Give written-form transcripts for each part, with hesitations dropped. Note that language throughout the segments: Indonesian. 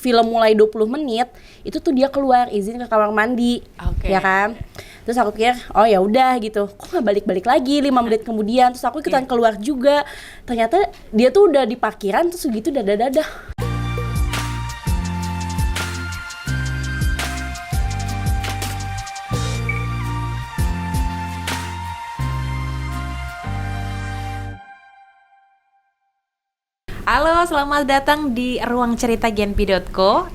film mulai 20 menit itu tuh dia keluar izin ke kamar mandi. Ya kan. Terus aku pikir, oh ya udah gitu. Kok nggak balik-balik lagi 5 menit kemudian. Terus aku ikutan keluar juga. Ternyata dia tuh udah di parkiran terus gitu dadah-dadah. Halo, selamat datang di Ruang Cerita Genpi.co.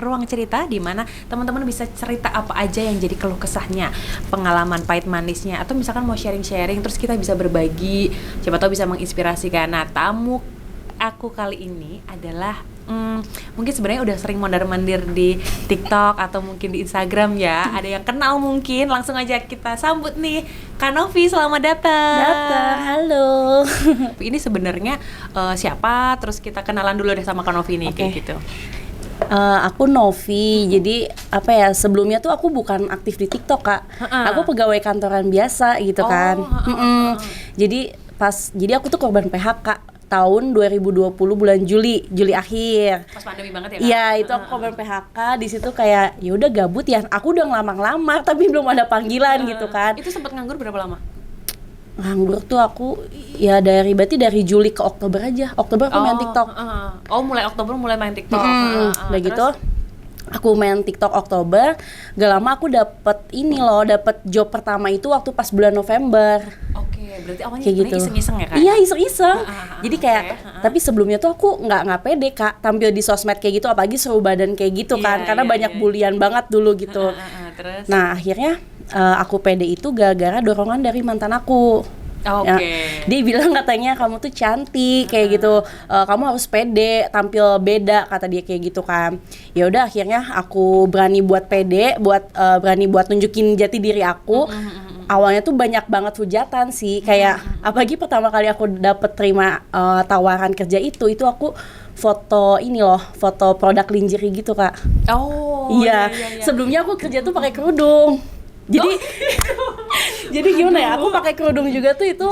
Ruang cerita di mana teman-teman bisa cerita apa aja yang jadi keluh kesahnya, pengalaman pahit manisnya, atau misalkan mau sharing-sharing, terus kita bisa berbagi, siapa tahu bisa menginspirasikan. Nah, tamu aku kali ini adalah mungkin sebenarnya udah sering mondar-mandir di TikTok atau mungkin di Instagram ya. Ada yang kenal mungkin. Langsung aja kita sambut nih Kak Novi, selamat datang. Halo. Ini sebenarnya siapa? Terus kita kenalan dulu deh sama Kak Novi nih, kayak gitu. Aku Novi. Jadi apa ya, sebelumnya tuh aku bukan aktif di TikTok, Kak. Aku pegawai kantoran biasa gitu kan. Jadi aku tuh korban PHK tahun 2020 bulan Juli akhir. Pas pandemi banget ya, Kak? Iya, itu aku korban PHK. Di situ kayak ya udah gabut ya. Aku udah ngelamar tapi belum ada panggilan gitu kan. Itu sempat nganggur berapa lama? Nganggur tuh aku ya berarti dari Juli ke Oktober aja. Oktober aku main TikTok. Mulai Oktober mulai main TikTok. Udah gitu aku main TikTok Oktober. Gak lama aku dapet job pertama itu waktu pas bulan November. Berarti awalnya kayak gitu. Iseng-iseng ya, Kak? Iya, iseng-iseng. Jadi kayak tapi sebelumnya tuh aku nggak pede, Kak, tampil di sosmed kayak gitu, apalagi seru badan kayak gitu kan, karena banyak bulian banget dulu gitu. Terus? Nah, akhirnya aku pede itu gara-gara dorongan dari mantan aku. Ya, dia bilang katanya kamu tuh cantik kayak gitu, kamu harus pede, tampil beda, kata dia kayak gitu kan. Ya udah, akhirnya aku berani buat pede, berani buat nunjukin jati diri aku. Awalnya tuh banyak banget hujatan sih, kayak apalagi pertama kali aku terima tawaran kerja itu aku foto foto produk lingerie gitu, Kak. Iya. Sebelumnya aku kerja tuh pakai kerudung. Jadi jadi gimana ya, aku pakai kerudung juga tuh itu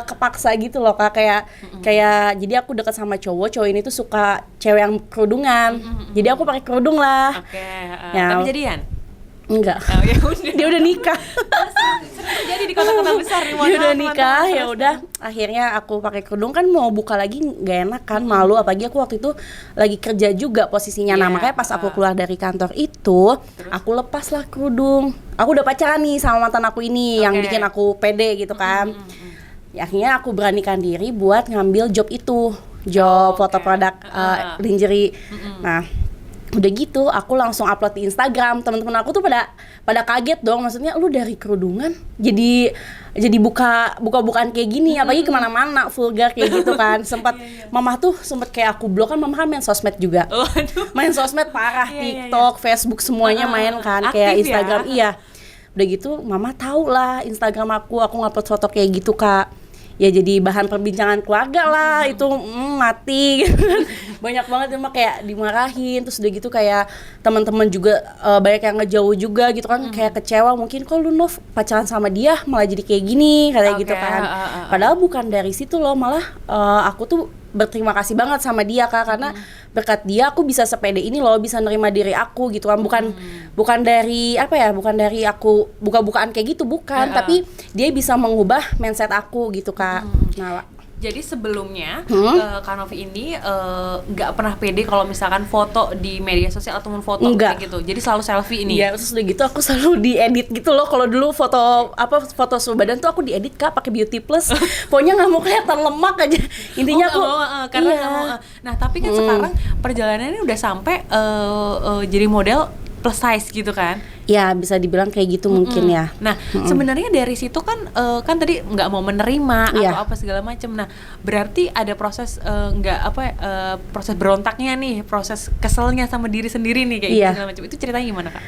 kepaksa gitu loh, Kak, kayak jadi aku dekat sama cowok ini tuh suka cewek yang kerudungan. Jadi aku pakai kerudung lah. Tapi jadian? Enggak. Dia udah nikah. Jadi di kota-kota besar nih, dia udah nikah. Ya udah, akhirnya aku pakai kerudung kan, mau buka lagi nggak enak kan, malu, apalagi aku waktu itu lagi kerja juga posisinya. Nah, makanya pas aku keluar dari kantor itu, aku lepas lah kerudung. Aku udah pacaran nih sama mantan aku ini, yang bikin aku pede gitu kan. Ya, akhirnya aku beranikan diri buat ngambil job itu, foto produk lingerie. Nah, udah gitu aku langsung upload di Instagram. Teman-teman aku tuh pada kaget dong, maksudnya lu dari kerudungan jadi bukaan kayak gini, apalagi kemana-mana vulgar kayak gitu kan. Mama tuh sempat kayak aku blok kan, mama kan main sosmed juga. Main sosmed parah, TikTok, Facebook semuanya main kan, kayak Instagram. Iya, udah gitu mama tahu lah Instagram aku ngupload foto kayak gitu, Kak. Ya jadi bahan perbincangan keluarga lah, itu mati gitu. Banyak banget emang kayak dimarahin, terus udah gitu kayak teman-teman juga banyak yang ngejauh juga gitu kan, kayak kecewa mungkin, kok lu Nov pacaran sama dia malah jadi kayak gini, kayak gitu kan. Padahal bukan dari situ loh, malah aku tuh berterima kasih banget sama dia, Kak, karena berkat dia aku bisa sepede ini loh, bisa nerima diri aku gitu kan. Bukan dari aku buka-bukaan kayak gitu, bukan, tapi dia bisa mengubah mindset aku gitu, Kak. Nah, jadi sebelumnya Kak Novi ini nggak pernah pede kalau misalkan foto di media sosial ataupun foto kayak gitu. Jadi selalu selfie ini. Iya, terus udah gitu aku selalu diedit gitu loh. Kalau dulu foto suhu badan tuh aku diedit, Kak, pakai Beauty Plus. Pokoknya nggak mau kelihatan lemak aja. Intinya aku karena nggak mau. Nah, tapi kan sekarang perjalanannya udah sampai jadi model plus size gitu kan? Ya, bisa dibilang kayak gitu mungkin ya. Nah, sebenarnya dari situ kan tadi nggak mau menerima atau apa segala macam. Nah, berarti ada proses proses berontaknya nih, proses keselnya sama diri sendiri nih kayak gitu segala macam. Itu ceritanya gimana, Kak?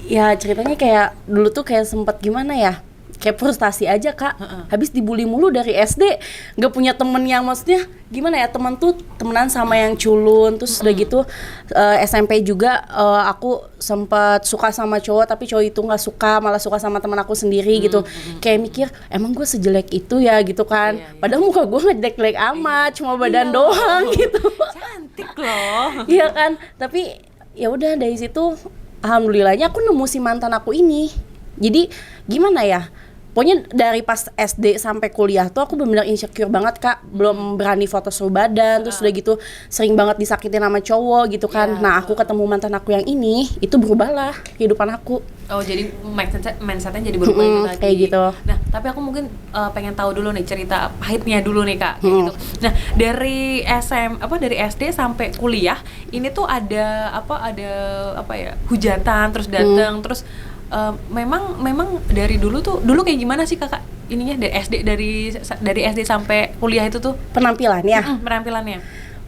Ya, ceritanya kayak dulu tuh kayak sempet gimana ya? kayak frustasi aja Kak. Habis dibully mulu dari SD, nggak punya temen yang maksudnya gimana ya, teman tuh temenan sama yang culun. Terus udah gitu SMP juga aku sempat suka sama cowok, tapi cowok itu nggak suka, malah suka sama teman aku sendiri gitu. Kayak mikir emang gue sejelek itu ya gitu kan. Padahal muka gue nggak jelek-jelek amat, cuma badan doang gitu. Cantik loh. Iya kan, tapi ya udah dari situ alhamdulillahnya aku nemu si mantan aku ini. Jadi gimana ya, pokoknya dari pas SD sampai kuliah tuh aku benar-benar insecure banget Kak. Belum berani foto seluruh badan, terus udah gitu sering banget disakitin sama cowok gitu kan. Nah aku ketemu mantan aku yang ini, itu berubahlah kehidupan aku. Oh jadi mindsetnya jadi berubah itu tadi. Kayak gitu. Nah tapi aku mungkin pengen tahu dulu nih cerita pahitnya dulu nih Kak, kayak gitu. Nah dari dari SD sampai kuliah ini tuh ada apa ya, hujatan terus datang terus memang dari dulu kayak gimana sih Kakak ininya dari SD sampai kuliah itu tuh Penampilannya? Penampilannya.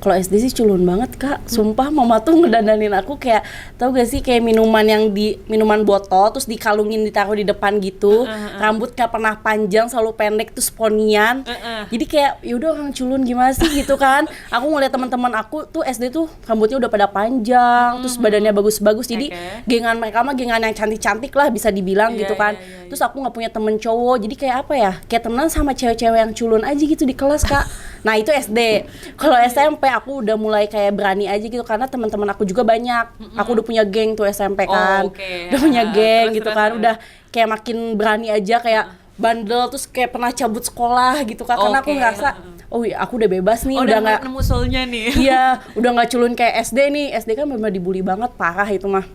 Kalau SD sih culun banget Kak, sumpah mama tuh ngedandanin aku kayak, tau gak sih kayak minuman botol terus dikalungin ditaruh di depan gitu, rambut gak pernah panjang, selalu pendek terus ponian. Jadi kayak yaudah orang culun gimana sih gitu kan. Aku ngeliat teman-teman aku tuh SD tuh rambutnya udah pada panjang, terus badannya bagus-bagus, jadi gengan mereka mah gengan yang cantik-cantik lah bisa dibilang gitu kan. Terus aku nggak punya temen cowok, jadi kayak apa ya, kayak temenan sama cewek-cewek yang culun aja gitu di kelas Kak. Nah itu SD. Kalau SMP aku udah mulai kayak berani aja gitu karena teman-teman aku juga banyak. Aku udah punya geng tuh SMP kan. Udah punya geng gitu kan. Udah kayak makin berani aja, kayak bandel, terus kayak pernah cabut sekolah gitu Kak. Karena aku ngerasa oh iya aku udah bebas nih, udah nggak nemu soulnya nih. Iya, udah nggak culun kayak SD nih. SD kan benar dibully banget, parah itu mah.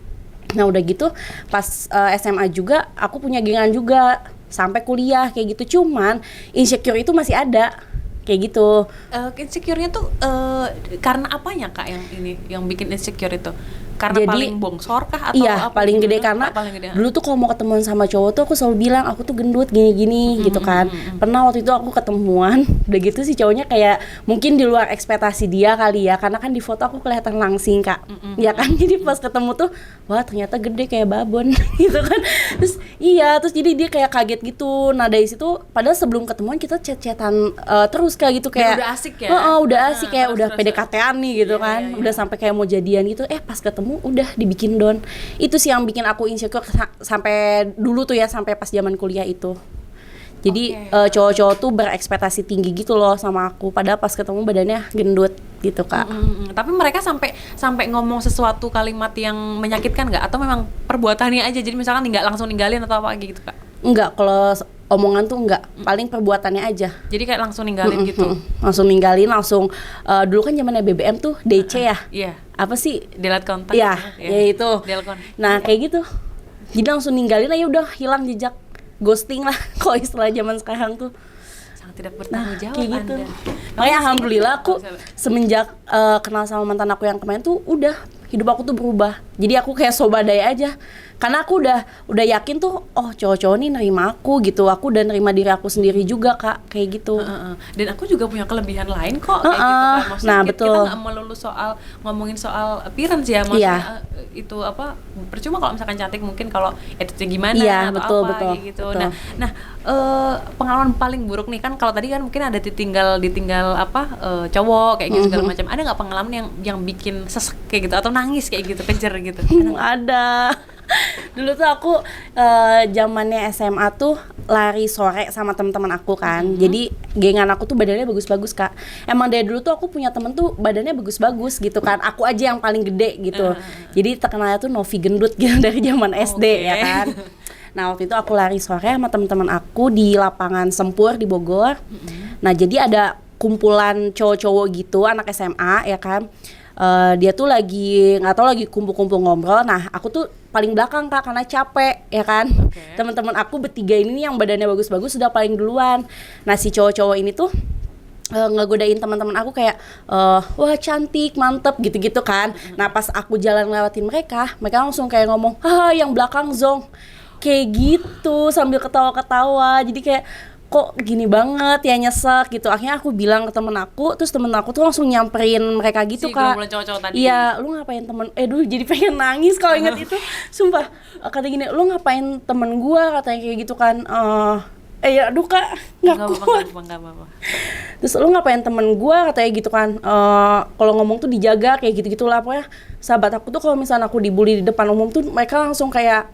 Nah udah gitu pas SMA juga aku punya gengan juga sampai kuliah kayak gitu. Cuman insecure itu masih ada. Kayak gitu. Insecure-nya tuh karena apanya Kak yang bikin insecure itu? Karena Jadi, paling bongsor kah atau iya, apa? paling gede Gimana? karena Paling gede. dulu tuh kalau mau ketemuan sama cowok tuh aku selalu bilang aku tuh gendut gini-gini gitu kan. Pernah waktu itu aku ketemuan, udah gitu sih cowoknya kayak mungkin di luar ekspektasi dia kali ya, karena kan di foto aku kelihatan langsing Kak. Ya kan, jadi pas ketemu tuh wah ternyata gede kayak babon gitu kan. Terus jadi dia kayak kaget gitu. Nah dari situ padahal sebelum ketemuan kita chat-chatan terus kayak gitu, kayak udah asik ya? Udah asik, kayak udah terus. PDKT-an nih gitu kan. Udah sampai kayak mau jadian gitu. Pas ketemu udah dibikin down. Itu sih yang bikin aku insecure sampai dulu tuh ya, sampai pas zaman kuliah itu. Jadi cowok-cowok tuh berekspektasi tinggi gitu loh sama aku, padahal pas ketemu badannya gendut gitu Kak. Tapi mereka sampai ngomong sesuatu kalimat yang menyakitkan nggak? Atau memang perbuatannya aja? Jadi misalkan langsung ninggalin atau apa gitu Kak? Enggak, kalau omongan tuh enggak, paling perbuatannya aja. Jadi kayak langsung ninggalin gitu? Langsung ninggalin, dulu kan zamannya BBM tuh DC ya? Iya. Apa sih? Delete kontak. Iya, ya itu. Delcon. Nah kayak gitu. Jadi langsung ninggalin aja, udah hilang jejak, ghosting lah kalau istilah zaman sekarang tuh. Sangat tidak bertanggung jawab kayak gitu. Anda. Makanya alhamdulillah aku semenjak kenal sama mantan aku yang kemarin tuh udah hidup aku tuh berubah. Jadi aku kayak sobadai aja. Karena aku udah yakin tuh, oh cowok-cowok nih nerima aku gitu. Aku udah nerima diri aku sendiri juga Kak, kayak gitu. Dan aku juga punya kelebihan lain kok, kayak gitu kan. Maksudnya nah, kita nggak melulu ngomongin soal appearance ya, maksudnya itu apa, percuma kalau misalkan cantik, mungkin kalau attitude gimana atau apa kayak gitu. Betul. Nah pengalaman paling buruk nih kan, kalau tadi kan mungkin ada ditinggal cowok kayak gitu segala macam. Ada nggak pengalaman yang bikin sesek kayak gitu atau nangis kayak gitu, kejer gitu? Ada. Dulu tuh aku zamannya SMA tuh lari sore sama teman-teman aku kan. Jadi gengan aku tuh badannya bagus-bagus Kak. Emang dari dulu tuh aku punya temen tuh badannya bagus-bagus gitu kan. Aku aja yang paling gede gitu. Jadi terkenalnya tuh Novi gendut gitu dari zaman SD ya kan. Nah waktu itu aku lari sore sama teman-teman aku di lapangan Sempur di Bogor. Nah jadi ada kumpulan cowok-cowok gitu, anak SMA ya kan. Dia tuh lagi kumpul-kumpul ngobrol. Nah aku tuh paling belakang Kak karena capek ya kan. Teman-teman aku bertiga ini yang badannya bagus-bagus sudah paling duluan. Nah si cowok-cowok ini tuh ngegodain teman-teman aku kayak wah cantik, mantep gitu-gitu kan. Nah pas aku jalan ngelewatin mereka langsung kayak ngomong, haha yang belakang zong, kayak gitu sambil ketawa-ketawa. Jadi kayak kok gini banget ya, nyesek gitu. Akhirnya aku bilang ke temen aku, terus temen aku tuh langsung nyamperin mereka gitu, Si Kak. gerombolan cowok-cowok tadi. Iya, lu ngapain temen, dulu jadi pengen nangis kalau inget itu, sumpah. Kata gini, lu ngapain temen gua, katanya kayak gitu kan. Ya aduh Kak, nggak kuat. Nggak apa-apa. Terus lu ngapain temen gua, katanya gitu kan. Kalau ngomong tuh dijaga, kayak gitu-gitu lah. Pokoknya sahabat aku tuh kalau misalnya aku dibully di depan umum tuh mereka langsung kayak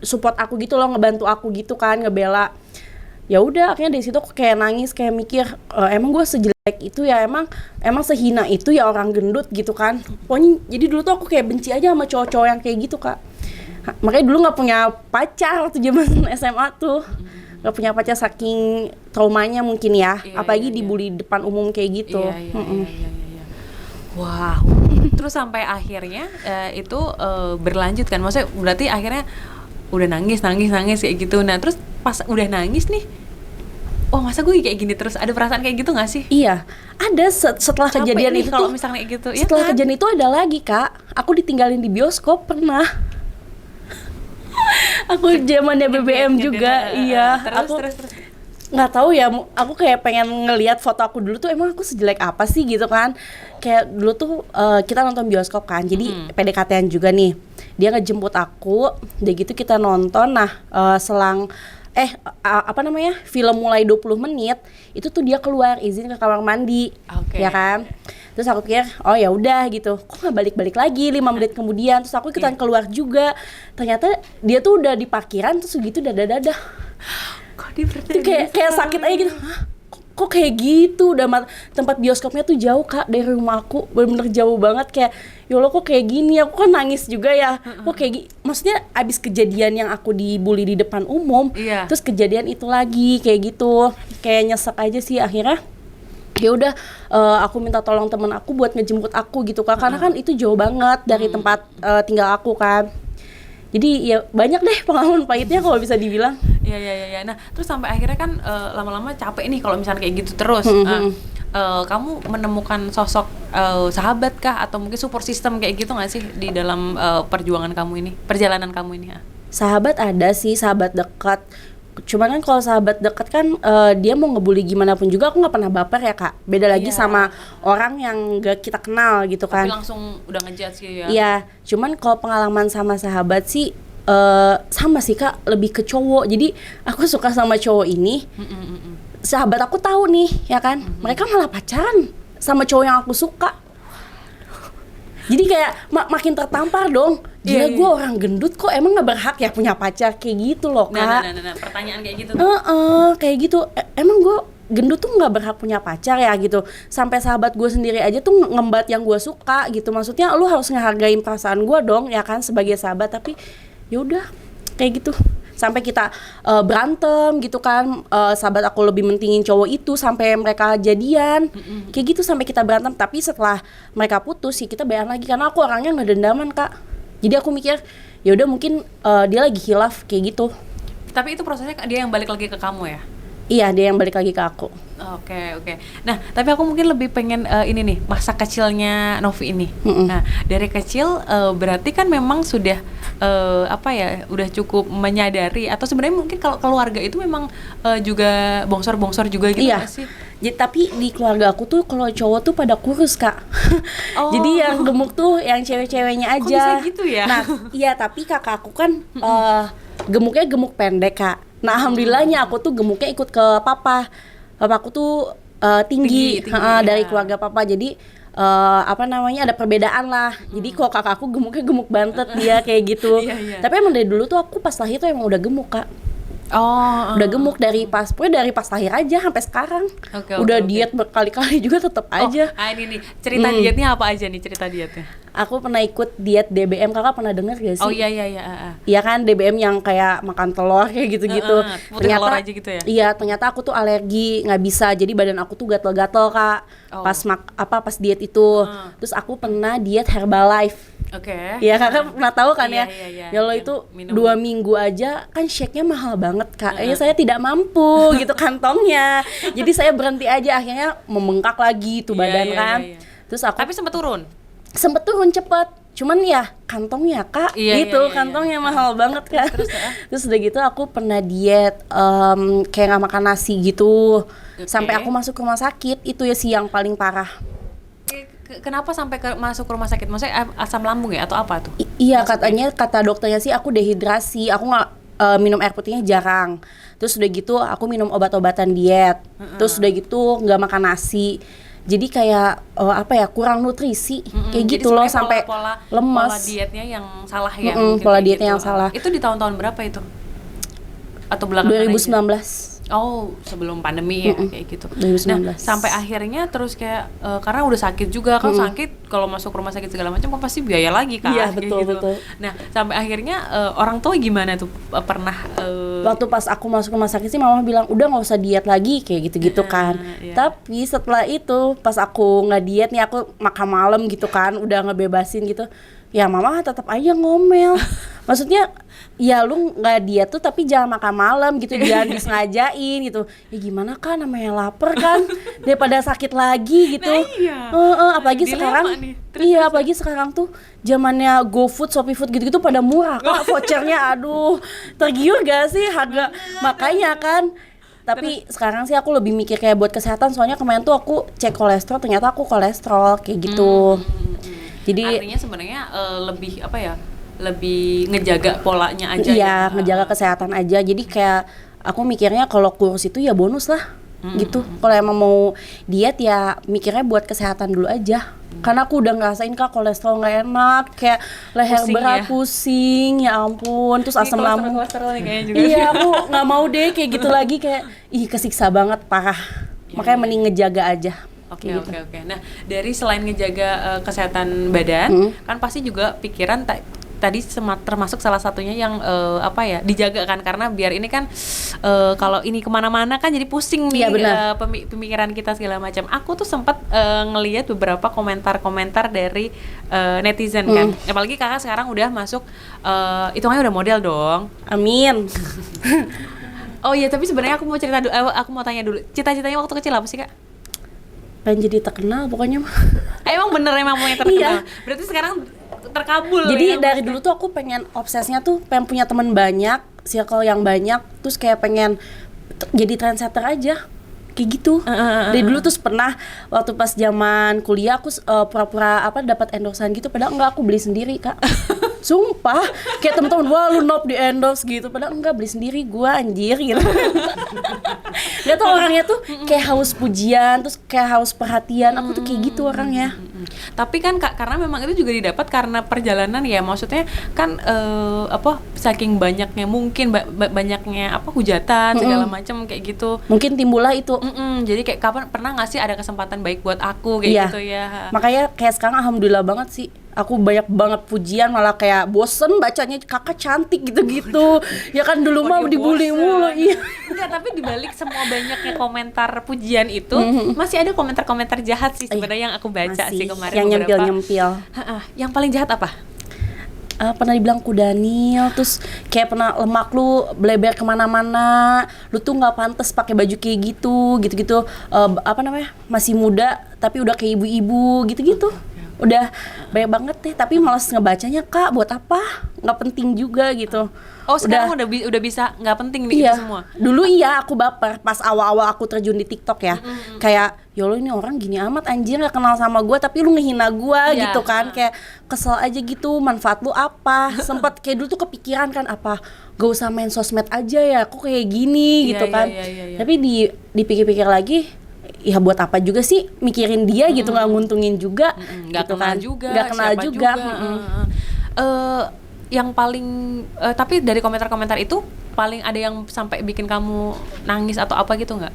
support aku gitu loh, ngebantu aku gitu kan, ngebela. Ya udah, akhirnya dari situ aku kayak nangis, kayak mikir, emang gue sejelek itu ya, emang sehina itu ya orang gendut gitu kan. Pokoknya jadi dulu tuh aku kayak benci aja sama cowok-cowok yang kayak gitu, Kak. Makanya dulu nggak punya pacar waktu zaman SMA tuh, nggak punya pacar saking traumanya mungkin ya, apalagi dibully depan umum kayak gitu. Iya. Wow. Terus sampai akhirnya itu berlanjut kan, maksudnya berarti akhirnya udah nangis kayak gitu. Nah terus pas udah nangis nih, oh masa gue kayak gini terus, ada perasaan kayak gitu nggak sih? Iya, ada setelah Capek kejadian nih itu kalau tuh, misalnya gitu, setelah ya kan? kejadian itu ada lagi, Kak. Aku ditinggalin di bioskop pernah. Aku zamannya BBM juga, iya. Terus. Nggak tahu ya, aku kayak pengen ngelihat foto aku dulu tuh, emang aku sejelek apa sih gitu kan. Kayak dulu tuh kita nonton bioskop kan, jadi PDKT-an juga nih. Dia ngejemput aku, udah gitu kita nonton. Nah selang film mulai 20 menit itu tuh dia keluar izin ke kamar mandi. Ya kan. Terus aku pikir, oh ya udah gitu, kok nggak balik-balik lagi 5 menit kemudian. Terus aku ikutan keluar juga, ternyata dia tuh udah di parkiran, terus gitu dadah. Itu kayak sakit aja gitu. Hah? Kok kayak gitu? Udah tempat bioskopnya tuh jauh, Kak, dari rumah aku, bener-bener jauh banget. Kayak ya Allah, kok kayak gini? Aku kan nangis juga ya. Kok kayak maksudnya abis kejadian yang aku dibully di depan umum, terus kejadian itu lagi kayak gitu, kayak nyesek aja sih. Akhirnya ya udah, aku minta tolong temen aku buat ngejemput aku gitu, Kak, karena kan itu jauh banget dari tempat tinggal aku kan. Jadi ya banyak deh pengalaman pahitnya kalau bisa dibilang. Iya. Nah terus sampai akhirnya kan lama-lama capek nih kalau misalnya kayak gitu terus. Kamu menemukan sosok sahabat kah atau mungkin support system kayak gitu nggak sih di dalam perjuangan kamu ini, perjalanan kamu ini? Sahabat ada sih, sahabat dekat. Cuman kan kalau sahabat dekat kan dia mau ngebully gimana pun juga aku nggak pernah baper ya, Kak. Beda lagi sama orang yang gak kita kenal gitu kan. Tapi langsung udah ngejudge gitu ya. Iya, cuman kalau pengalaman sama sahabat sih sama sih, Kak, lebih ke cowok. Jadi aku suka sama cowok ini. Sahabat aku tahu nih ya kan, mereka malah pacaran sama cowok yang aku suka. Jadi kayak makin tertampar dong. Gila, gue orang gendut kok emang gak berhak ya punya pacar, kayak gitu loh, Kak. Nah, pertanyaan kayak gitu kayak gitu. Emang gue gendut tuh gak berhak punya pacar ya gitu. Sampai sahabat gue sendiri aja tuh ngembat yang gue suka gitu. Maksudnya lu harus ngehargain perasaan gue dong ya kan, sebagai sahabat. Tapi yaudah kayak gitu. Sampai kita berantem gitu kan, sahabat aku lebih mentingin cowok itu sampai mereka jadian. Kayak gitu sampai kita berantem. Tapi setelah mereka putus sih kita bayan lagi, karena aku orangnya nggak dendaman, Kak. Jadi aku mikir ya udah mungkin dia lagi khilaf kayak gitu. Tapi itu prosesnya dia yang balik lagi ke kamu ya? Iya, dia yang balik lagi ke aku. Oke. Nah, tapi aku mungkin lebih pengen ini nih, masa kecilnya Novi ini. Nah, dari kecil berarti kan memang sudah udah cukup menyadari, atau sebenarnya mungkin kalau keluarga itu memang juga bongsor-bongsor juga gitu nggak sih? Jadi, tapi di keluarga aku tuh kalau cowok tuh pada kurus, Kak. Jadi yang gemuk tuh yang cewek-ceweknya aja. Kok bisa gitu ya? Nah, iya, tapi kakak aku kan gemuknya gemuk pendek, Kak. Nah, alhamdulillahnya aku tuh gemuknya ikut ke papa. Papaku tuh tinggi dari keluarga papa. Jadi ada perbedaan lah. Jadi kalau kakak aku gemuknya gemuk bantet dia kayak gitu. Tapi emang dari dulu tuh aku pas lahir tuh emang udah gemuk, Kak. Udah gemuk dari pas lahir aja sampai sekarang. Udah diet berkali-kali juga tetap aja. Ini nih cerita dietnya apa aja nih, cerita dietnya? Aku pernah ikut diet DBM, kakak pernah denger gak sih? Oh iya. Iya kan, DBM yang kayak makan telur kayak gitu-gitu. Ternyata telur aja gitu ya? Iya, ternyata aku tuh alergi, nggak bisa. Jadi badan aku tuh gatel-gatel, Kak. Pas diet itu. Terus aku pernah diet Herbalife. Iya, kakak pernah tahu kan ya? Ya lo itu 2 minggu aja kan shake-nya mahal banget, Kak. Saya tidak mampu gitu kantongnya. Jadi saya berhenti aja, akhirnya membengkak lagi tuh badan kan. Terus aku tapi sempat turun cepet. cuman ya kantongnya Kak, Iya, gitu, iya. kantongnya mahal banget kan. Terus udah gitu aku pernah diet, kayak nggak makan nasi gitu, sampai aku masuk rumah sakit. Itu ya sih yang paling parah. Kenapa sampai masuk rumah sakit? Maksudnya asam lambung ya atau apa tuh? Iya, katanya, kata dokternya sih aku dehidrasi, aku nggak minum air putihnya jarang. Terus udah gitu aku minum obat-obatan diet. Terus udah gitu nggak makan nasi. Jadi kayak kurang nutrisi, kayak Jadi gitu loh, sebenarnya sampai lemes. Pola dietnya yang salah ya. Pola dietnya yang salah. Itu di tahun-tahun berapa itu? Atau belakangan 2019. Oh, sebelum pandemi ya, kayak gitu. 2019. Nah, sampai akhirnya terus kayak karena udah sakit juga kan, sakit kalau masuk rumah sakit segala macam kan pasti biaya lagi kan. Iya, kayak betul, gitu. betul. Nah, sampai akhirnya orang tua gimana tuh, pernah waktu pas aku masuk rumah sakit sih mama bilang udah nggak usah diet lagi kayak gitu-gitu kan. Iya. Tapi setelah itu pas aku nggak diet nih, aku makan malam gitu kan, udah ngebebasin gitu. Ya mama tetap aja ngomel. Maksudnya ya lu nggak diet tuh tapi jangan makan malam gitu, jangan disengajain gitu. Ya gimana kan, namanya lapar kan, daripada sakit lagi gitu. Nah, iya. Apalagi Dilema sekarang nih. apalagi sekarang tuh zamannya GoFood, ShopeeFood gitu-gitu pada murah Kak, vouchernya. Aduh, tergiur gak sih harga? Makanya kan. Tapi sekarang sih aku lebih mikir kayak buat kesehatan, soalnya kemarin tuh aku cek kolesterol, ternyata aku kolesterol kayak gitu. Jadi artinya sebenarnya lebih apa ya? Lebih ngejaga polanya aja. iya, ya. ngejaga kesehatan aja. Jadi kayak aku mikirnya kalau kurus itu ya bonus lah. Gitu. Kalau emang mau diet ya mikirnya buat kesehatan dulu aja. Karena aku udah ngerasain Kak kolesterol nggak enak, kayak leher Pusing berat, ya? pusing, ya ampun, terus Ini asam lambung. kolesterol nih kayaknya juga. Iya, aku nggak mau deh kayak gitu lagi, kayak kesiksa banget, parah. Makanya mending ngejaga aja. Oke, Kayak oke, oke. Nah, dari selain ngejaga kesehatan badan, kan pasti juga pikiran tadi termasuk salah satunya yang dijaga kan, karena biar ini kan kalau ini kemana-mana kan jadi pusing nih. Iya, benar. Pemikiran kita segala macam. Aku tuh sempat ngelihat beberapa komentar-komentar dari netizen kan, apalagi kakak sekarang udah masuk hitungannya udah model dong. Amin. Oh iya, tapi sebenarnya aku mau cerita dulu, aku mau tanya dulu, cita-citanya waktu kecil apa sih Kak? Pengen jadi terkenal pokoknya mah. Emang bener mau yang terkenal? Iya. Berarti sekarang terkabul. Jadi ya, dari dulu tuh aku pengen, obsesnya tuh pengen punya teman banyak, circle yang banyak, terus kayak pengen jadi trendsetter aja, kayak gitu. Dari dulu tuh pernah waktu pas zaman kuliah aku pura-pura dapat endorsean gitu, padahal enggak, aku beli sendiri Kak. Sumpah, kayak teman-teman, wah lu nop di endorse gitu, padahal enggak, beli sendiri gua, anjir gitu. Dia tuh orangnya tuh kayak haus pujian, terus kayak haus perhatian, aku tuh kayak gitu orangnya. Tapi kan Kak, karena memang itu juga didapat karena perjalanan ya, maksudnya kan saking banyaknya mungkin banyaknya hujatan segala macam kayak gitu. Mungkin timbullah itu. Jadi kayak pernah nggak sih ada kesempatan baik buat aku kayak Iya. gitu ya. Makanya kayak sekarang alhamdulillah banget sih. Aku banyak banget pujian, malah kayak bosen bacanya, kakak cantik gitu-gitu. Ya kan dulu mah dibully mulu. Iya. Enggak, tapi dibalik semua banyaknya komentar pujian itu masih ada komentar-komentar jahat sih sebenarnya yang aku baca Masih, sih kemarin. yang beberapa. nyempil-nyempil. Yang paling jahat apa? Pernah dibilang kudanil, terus kayak pernah lemak lu bleber kemana-mana, lu tuh nggak pantas pakai baju kayak gitu, gitu-gitu. Masih muda tapi udah kayak ibu-ibu, gitu-gitu. Udah banyak banget deh, tapi malas ngebacanya Kak, buat apa? Nggak penting juga gitu. Oh, sekarang udah bisa nggak penting nih Iya. itu semua. Dulu iya aku baper pas awal-awal aku terjun di TikTok ya. Kayak ya lo ini orang gini amat anjir, nggak kenal sama gue tapi lu ngehina gue Iya. gitu kan. Kayak kesel aja gitu, manfaat lu apa? Sempet kayak dulu tuh kepikiran kan, apa gak usah main sosmed aja ya, kok kayak gini Iya, gitu kan. iya. Tapi dipikir-pikir lagi, ya buat apa juga sih mikirin dia gitu, nggak nguntungin juga. Nggak gitu kenal kan. juga, Nggak kenal siapa juga. Yang paling tapi dari komentar-komentar itu paling ada yang sampai bikin kamu nangis atau apa gitu nggak?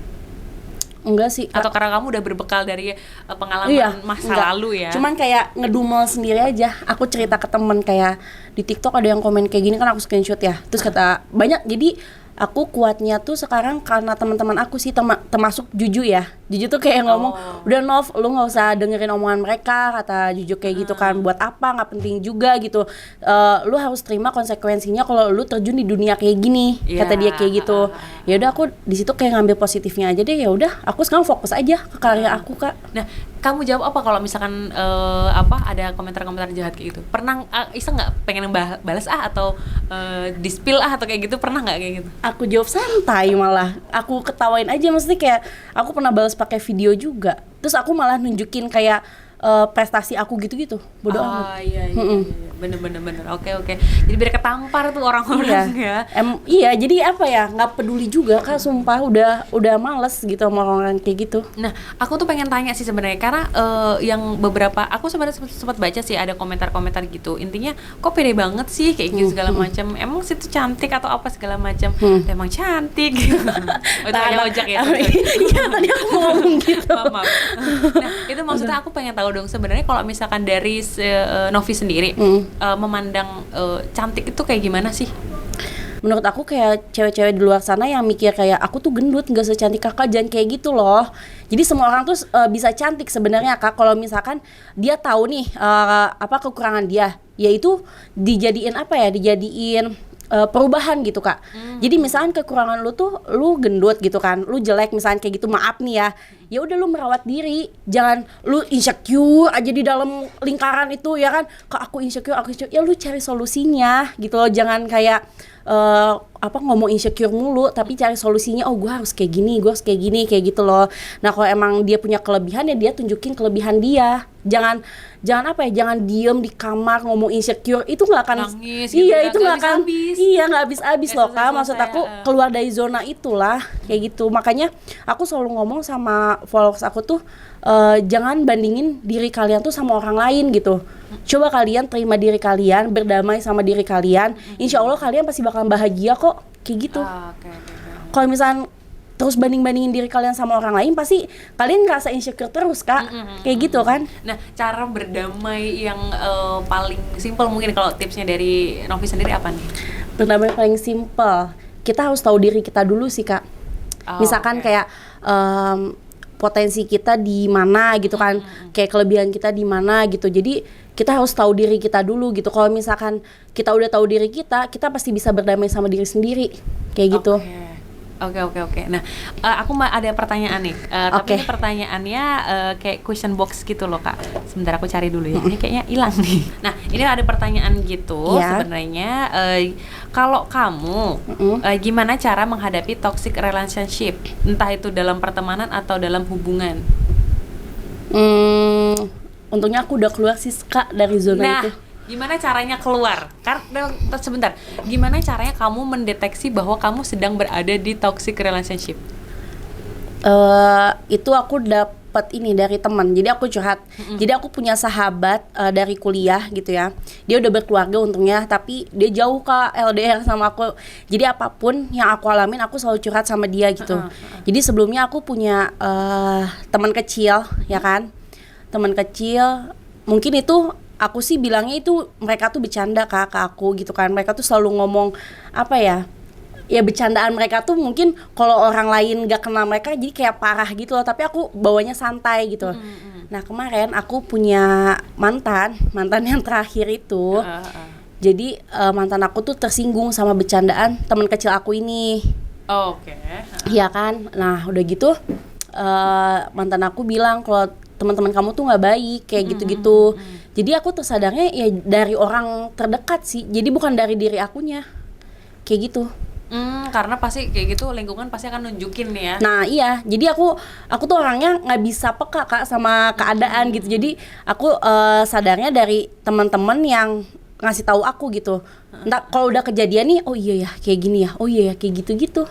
Enggak sih. Atau karena kamu udah berbekal dari pengalaman masa enggak. lalu ya? Cuman kayak ngedumel sendiri aja. Aku cerita ke temen, kayak di TikTok ada yang komen kayak gini kan, aku screenshot ya. Terus kata banyak, jadi aku kuatnya tuh sekarang karena teman-teman aku sih, termasuk Juju ya. Juju tuh kayak ngomong, udah Nov, lu nggak usah dengerin omongan mereka, kata Juju kayak gitu kan. Buat apa, nggak penting juga gitu. Lu harus terima konsekuensinya kalau lu terjun di dunia kayak gini, kata dia kayak gitu. Ya udah, aku di situ kayak ngambil positifnya aja deh. Ya udah, aku sekarang fokus aja ke karya aku Kak. Nah, kamu jawab apa kalau misalkan ada komentar-komentar jahat kayak gitu? Pernah iseng nggak pengen balas atau di-spill atau kayak gitu, pernah nggak kayak gitu? Aku jawab santai, malah aku ketawain aja, maksudnya kayak aku pernah balas pakai video juga, terus aku malah nunjukin kayak prestasi aku gitu-gitu, bodo amat. Iya, bener. Oke. Jadi biar ketampar tuh orang-orang ya. Iya, jadi apa ya, nggak peduli juga Kak, sumpah udah males gitu sama orang-orang kayak gitu. Nah, aku tuh pengen tanya sih sebenarnya, karena yang beberapa aku sebenarnya sempat baca sih ada komentar-komentar gitu. Intinya kok pede banget sih kayak gitu segala macam. Emang situ cantik atau apa segala macam. Emang cantik. Oh, itu hanya ojek ya. Iya, tadi aku mau ngomong gitu. Maaf. Nah, itu maksudnya aku pengen tahu dong sebenarnya kalau misalkan dari Novi sendiri memandang cantik itu kayak gimana sih? Menurut aku kayak cewek-cewek di luar sana yang mikir kayak aku tuh gendut nggak secantik kakak, jangan kayak gitu loh. Jadi semua orang tuh bisa cantik sebenarnya Kak, kalau misalkan dia tahu nih apa kekurangan dia, yaitu dijadiin perubahan gitu Kak. Jadi misalkan kekurangan lu tuh lu gendut gitu kan, lu jelek misalkan kayak gitu, maaf nih ya udah lu merawat diri, jangan lu insecure aja di dalam lingkaran itu ya kan. Kak aku insecure, ya lu cari solusinya gitu loh, jangan kayak ngomong insecure mulu, tapi cari solusinya. Oh gue harus kayak gini kayak gitu loh. Nah kalau emang dia punya kelebihan ya dia tunjukin kelebihan dia. Jangan diem di kamar ngomong insecure, itu nggak akan nangis gitu, itu nggak akan nggak habis loh Kak. Maksud aku keluar dari zona itulah kayak gitu. Makanya aku selalu ngomong sama followers aku tuh jangan bandingin diri kalian tuh sama orang lain gitu. Coba kalian terima diri kalian, berdamai sama diri kalian, insya Allah kalian pasti bakalan bahagia kok kayak gitu. Kalau misalnya terus banding-bandingin diri kalian sama orang lain, pasti kalian ngerasa insecure terus Kak. Kayak gitu kan. Nah, cara berdamai yang paling simpel mungkin kalau tipsnya dari Novi sendiri apa nih? Berdamai paling simpel, kita harus tahu diri kita dulu sih Kak. Misalkan kayak potensi kita di mana gitu kan, kayak kelebihan kita di mana gitu. Jadi kita harus tahu diri kita dulu gitu. Kalau misalkan kita udah tahu diri kita pasti bisa berdamai sama diri sendiri kayak gitu. Oke. Nah, aku ada pertanyaan nih. Tapi ini pertanyaannya kayak question box gitu loh Kak. Sebentar aku cari dulu ya. Ini kayaknya hilang nih. Nah, ini ada pertanyaan gitu sebenarnya. Kalau kamu gimana cara menghadapi toxic relationship? Entah itu dalam pertemanan atau dalam hubungan. Untungnya aku udah keluar sih Kak dari zona itu. Gimana caranya keluar? Sebentar. Gimana caranya kamu mendeteksi bahwa kamu sedang berada di toxic relationship? Itu aku dapat ini dari teman. Jadi aku curhat. Jadi aku punya sahabat dari kuliah gitu ya. Dia udah berkeluarga untungnya, tapi dia jauh Kak, LDR sama aku. Jadi apapun yang aku alamin, aku selalu curhat sama dia gitu. Jadi sebelumnya aku punya teman kecil, ya kan? Teman kecil, mungkin itu aku sih bilangnya itu mereka tuh bercanda Kak, ke aku gitu kan. Mereka tuh selalu ngomong apa ya bercandaan mereka tuh mungkin kalau orang lain gak kenal mereka jadi kayak parah gitu loh, tapi aku bawanya santai gitu. Nah kemarin aku punya mantan yang terakhir itu. Jadi mantan aku tuh tersinggung sama bercandaan teman kecil aku ini. Iya kan. Nah udah gitu mantan aku bilang kalau teman-teman kamu tuh nggak baik kayak gitu-gitu. Jadi aku tersadarnya ya dari orang terdekat sih. Jadi bukan dari diri akunya. Kayak gitu. Karena pasti kayak gitu lingkungan pasti akan nunjukin ya. Nah iya, jadi aku tuh orangnya nggak bisa peka Kak sama keadaan gitu. Jadi aku sadarnya dari teman-teman yang ngasih tahu aku gitu. Entah kalau udah kejadian nih, oh iya ya kayak gini ya, oh iya ya kayak gitu-gitu.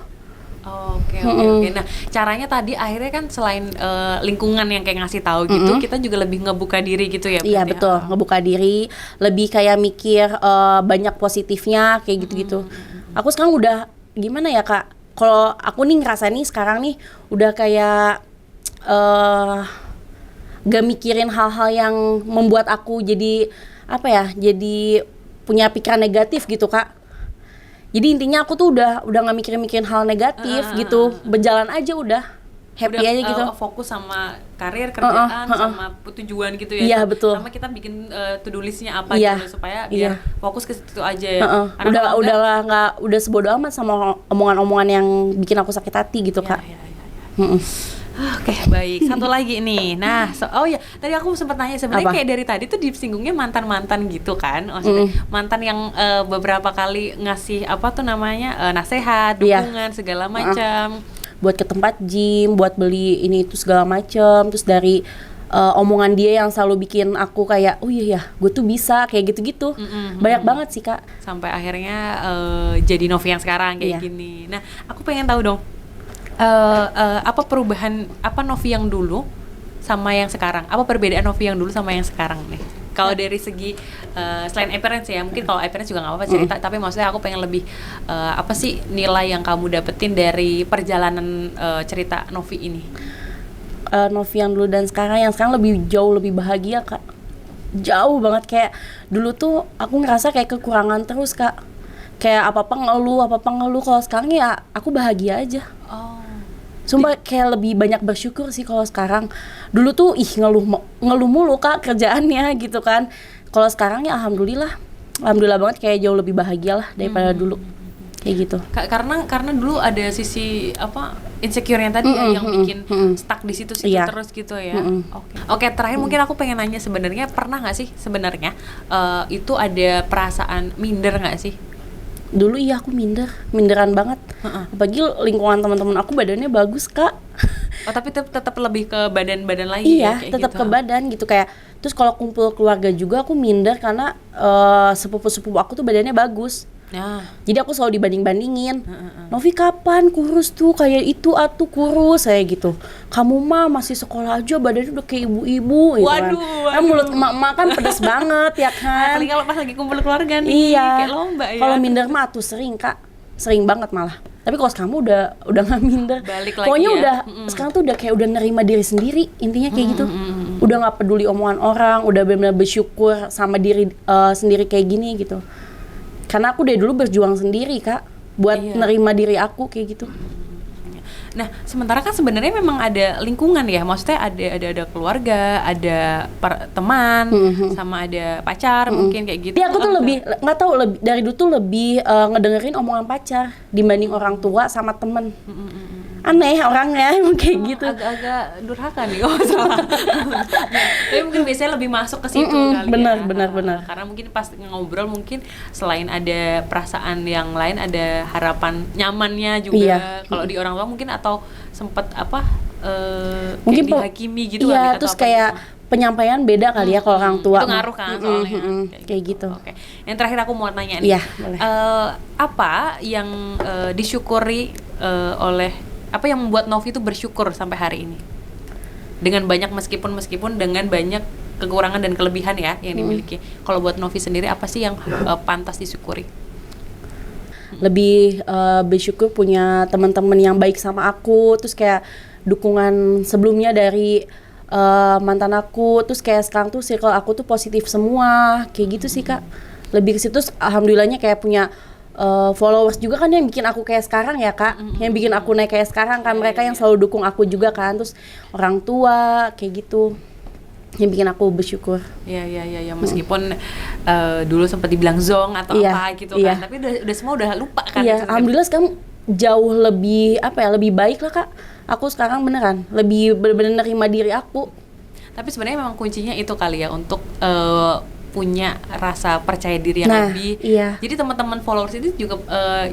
Oke. Nah, caranya tadi akhirnya kan selain lingkungan yang kayak ngasih tahu gitu, kita juga lebih ngebuka diri gitu ya. Iya betul, ngebuka diri, lebih kayak mikir banyak positifnya kayak gitu-gitu. Aku sekarang udah gimana ya Kak? Kalau aku nih ngerasa nih sekarang nih udah kayak gak mikirin hal-hal yang membuat aku jadi apa ya? Jadi punya pikiran negatif gitu Kak. Jadi intinya aku tuh udah gak mikirin hal negatif gitu, berjalan aja udah happy aja gitu. Fokus sama karir, kerjaan, sama tujuan gitu ya. Iya betul. Sama kita bikin to-do listnya apa gitu supaya biar fokus ke situ aja ya. Udah sebodo amat sama omongan-omongan yang bikin aku sakit hati gitu Kak. Oke, baik. Satu lagi nih. Nah, oh ya, tadi aku sempat nanya sebenarnya Apa? kayak dari tadi tuh disinggungnya mantan-mantan gitu kan. Maksudnya mantan yang beberapa kali ngasih apa tuh namanya nasehat, Iya. dukungan segala macam. Buat ke tempat gym, buat beli ini itu segala macem. Terus dari omongan dia yang selalu bikin aku kayak, oh iya ya, gue tuh bisa kayak gitu-gitu. Banyak banget sih kak. Sampai akhirnya jadi Novi yang sekarang kayak Iya. gini. Nah, aku pengen tahu dong, apa perubahan apa Novi yang dulu sama yang sekarang? Apa perbedaan Novi yang dulu sama yang sekarang nih? Kalau dari segi selain appearance ya, mungkin kalau appearance juga nggak apa-apa cerita, tapi maksudnya aku pengen lebih apa sih nilai yang kamu dapetin dari perjalanan cerita Novi ini? Novi yang dulu dan yang sekarang lebih jauh lebih bahagia kak, jauh banget. Kayak dulu tuh aku ngerasa kayak kekurangan terus kak, kayak apa apa ngeluh. Kalau sekarang ya aku bahagia aja. Oh, Sumpah kayak lebih banyak bersyukur sih kalau sekarang. Dulu tuh ngeluh mulu kak kerjaannya gitu kan. Kalau sekarang ya alhamdulillah banget, kayak jauh lebih bahagia lah daripada dulu kayak gitu. karena dulu ada sisi apa insecure-nya tadi ya yang bikin stuck di situ-situ Iya. terus gitu ya. Oke, terakhir mungkin aku pengen nanya, sebenarnya pernah nggak sih sebenarnya itu ada perasaan minder nggak sih? Dulu iya aku minderan banget. Apalagi lingkungan teman-teman aku badannya bagus kak. Oh, tapi tetap lebih ke badan-badan lagi ya Iya, kayak tetap gitu. ke badan gitu kayak. Terus kalau kumpul keluarga juga aku minder karena sepupu-sepupu aku tuh badannya bagus. Nah, Jadi aku selalu dibanding-bandingin. Novi kapan kurus tuh kayak itu atuh kurus saya gitu. Kamu mah masih sekolah aja badannya udah kayak ibu-ibu gitu kan. Waduh. Mulut emak-emak kan pedes banget ya kan. apalagi kalau pas lagi kumpul keluarga nih, Iya. kayak lomba ya. Kalau minder mah tuh sering kak, sering banget malah. Tapi kalau kamu udah nggak minder. Balik lagi Pokoknya ya. udah sekarang tuh udah kayak udah nerima diri sendiri, intinya kayak gitu. Udah nggak peduli omongan orang, udah benar-benar bersyukur sama diri sendiri kayak gini gitu. Karena aku dari dulu berjuang sendiri kak, buat Iya. nerima diri aku kayak gitu. Nah, sementara kan sebenarnya memang ada lingkungan ya, maksudnya ada keluarga, ada teman, sama ada pacar mungkin kayak gitu. Tapi aku tuh lebih nggak tahu, lebih dari dulu tuh lebih ngedengerin omongan pacar dibanding orang tua sama temen. Aneh orangnya emang kayak gitu. Agak-agak durhaka nih, oh salah. Tapi mungkin biasanya lebih masuk ke situ kali benar, ya. benar. Karena mungkin pas ngobrol mungkin selain ada perasaan yang lain, ada harapan nyamannya juga. Iya. Kalau di orang tua mungkin atau sempet apa Mungkin kayak dihakimi gitu kali, iya, atau terus apa kayak gitu. penyampaian beda kali ya kalau orang tua. Itu ngaruh kan soalnya. Kayak gitu. Oke. Yang terakhir aku mau tanya nih. Iya, boleh. Apa yang disyukuri oleh, apa yang membuat Novi itu bersyukur sampai hari ini? Dengan banyak meskipun dengan banyak kekurangan dan kelebihan ya yang dimiliki. Kalau buat Novi sendiri apa sih yang pantas disyukuri? Lebih bersyukur punya teman-teman yang baik sama aku, terus kayak dukungan sebelumnya dari mantan aku, terus kayak sekarang tuh circle aku tuh positif semua kayak gitu sih kak. Lebih ke situ, alhamdulillahnya kayak punya followers juga kan yang bikin aku kayak sekarang ya kak, yang bikin aku naik kayak sekarang kan, mereka yang selalu dukung aku juga kan, terus orang tua kayak gitu yang bikin aku bersyukur. Ya, meskipun dulu sempat dibilang zong atau Iya, apa gitu iya. kan, tapi udah semua udah lupa kan. Iya, itu. alhamdulillah sekarang jauh lebih lebih baik lah kak. Aku sekarang beneran lebih bener-bener nerima diri aku. Tapi sebenarnya memang kuncinya itu kali ya, untuk punya rasa percaya diri yang Nah, lebih. iya. Jadi teman-teman followers itu juga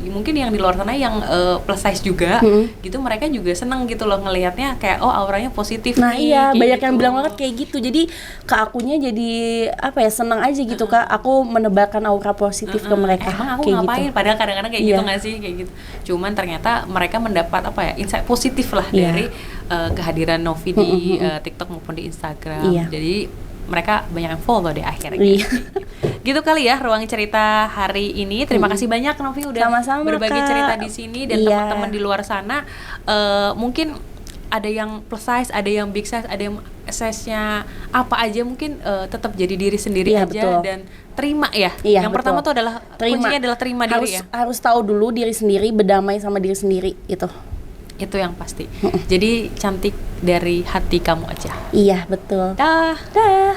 mungkin yang di luar sana yang plus size juga, gitu mereka juga seneng gitu loh ngelihatnya kayak oh auranya positif Nah nih. iya, kayak banyak gitu. yang bilang banget kayak gitu. Jadi ke akunya jadi seneng aja gitu kak. Aku menebarkan aura positif ke mereka. Emang aku kayak ngapain? gitu. Padahal kadang-kadang kayak Iya. gitu nggak sih, kayak gitu. Cuman ternyata mereka mendapat insight positif lah Iya. dari kehadiran Novi di TikTok maupun di Instagram. Iya. Jadi mereka banyak yang follow deh akhirnya. Iya. Gitu kali ya ruang cerita hari ini. Terima kasih banyak Novi udah Sama-sama, berbagi Kak. cerita di sini, dan Iya. teman-teman di luar sana mungkin ada yang plus size, ada yang big size, ada yang size-nya apa aja, mungkin tetap jadi diri sendiri Iya, aja betul. dan terima ya. Iya, Yang betul. pertama tuh adalah kuncinya adalah terima harus, diri ya. Harus tahu dulu diri sendiri, berdamai sama diri sendiri itu. Itu yang pasti. Jadi cantik dari hati kamu aja. Iya betul. Dah. Dah.